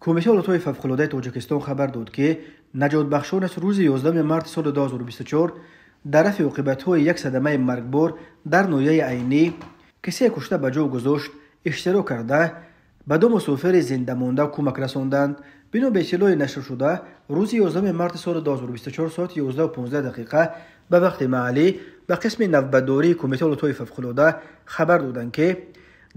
کمیته ولایت‌های فوق‌العاده تاجیکستان خبر داد که نجات بخشان از روز 11 مارس سال 2024 در رفع عاقبت‌های یک صدمه مرگبار در نویه عینی کسی کشته به جا گذاشت اشتراک کرده به دو مسافر زنده مانده کمک رساندند. بنا به اطلاع نشر شده روز 11 مارس سال 2024 ساعت 11:15 به وقت محلی به قسم نوبتداری کمیته ولایت‌های فوق‌العاده خبر دادند که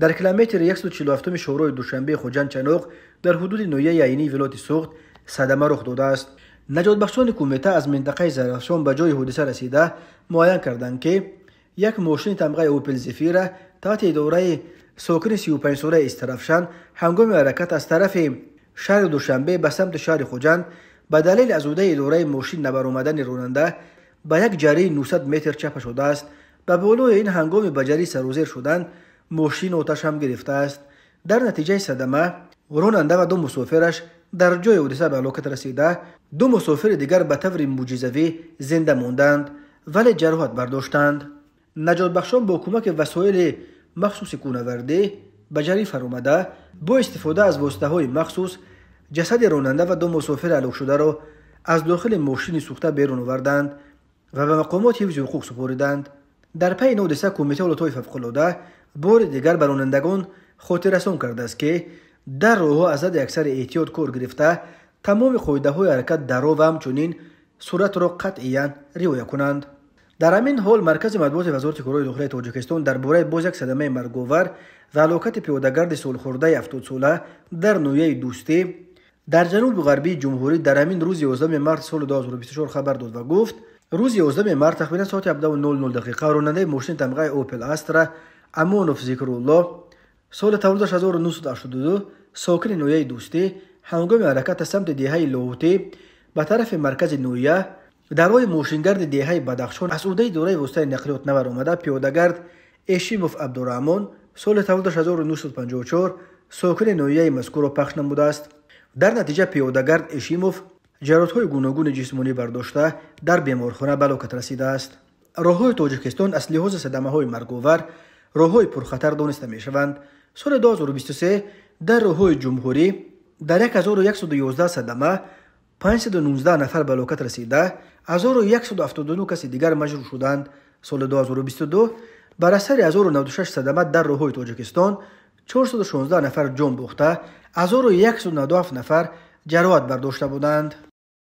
در کیلومتر 147 شورای دوشنبه خوجند چنوق در حدود نویه عینی ولایت سوخت صدمه رخ داده است. نجات بخشان کمیته از منطقه زرافشان به جای حادثه رسیده معاین کردند که یک ماشین تمغه اوپل زفیر تحت اداره ساکن 35 ساله استرافشان هنگام حرکت از طرف شهر دوشنبه به سمت شهر خوجند به دلیل ازوده اداره ماشین نبرآمدن راننده به یک جری 900 متر چپ شده است. به بالای این هنگام به جری سرازیر شدن ماشین آتش هم گرفته است. در نتیجه صدمه راننده و دو مسافرش در جای حادثه به هلاکت رسیده، دو مسافر دیگر به طور معجزه‌ای زنده ماندند ولی جراحت برداشتند. نجات بخشان با کمک وسایل مخصوص کوهنوردی به جری فرآمده با استفاده از واسطه‌های مخصوص جسد راننده و دو مسافر هلاک شده را از داخل ماشین سوخته بیرون آوردند و به مقامات حفظ حقوق سپردند. در پی این حادثه کمیته ولایت‌های فوق‌العاده بار دیگر به رانندگان خاطررسان کرده است که در راه‌ها از حد اکثر احتیاط کار گرفته تمام قاعده‌های حرکت در راه و همچنین سرعت را قطعاً رعایت کنند. در همین حال مرکز مطبوعات وزارت کارهای داخلی تاجیکستان درباره باز یک صدمه مرگ‌آور و هلاکت پیاده‌گرد سالخورده 70 ساله در نویه دوستی در جنوب غربی جمهوری در همین روز 11 مارس سال 2024 خبر داد و گفت روز 11 مارس تقریباً ساعت 17:00 راننده ماشین تمغه اوپل استرا امانوف ذکرالله سال تولدش 1982 ساکن نویه دوستی هنگام حرکت سمت دهه لاهوتی به طرف مرکز نویه در راه ماشینگرد دهه بدخشان از عهده اداره واسطه نقلیات نبرآمده پیاده‌گرد اشیموف عبدالرحمن سال تولدش 1954 ساکن نویه مذکور را پخش نموده است. در نتیجه پیاده‌گرد اشیموف جراحت‌های گوناگون جسمانی برداشته در بیمارخانه به هلاکت رسیده است. راه‌های تاجیکستان از لحاظ صدمه‌های مرگ‌آور راه‌های پرخطر دانسته می‌شوند. سال 2023 در راه‌های جمهوری در 1111 صدمه 519 نفر به هلاکت رسیده، 1179 کسی دیگر مجروح شدند. سال 2022 بر اثر 1096 صدمه در راه‌های تاجیکستان 416 نفر جان باخته، 1197 نفر جراحت برداشته بودند.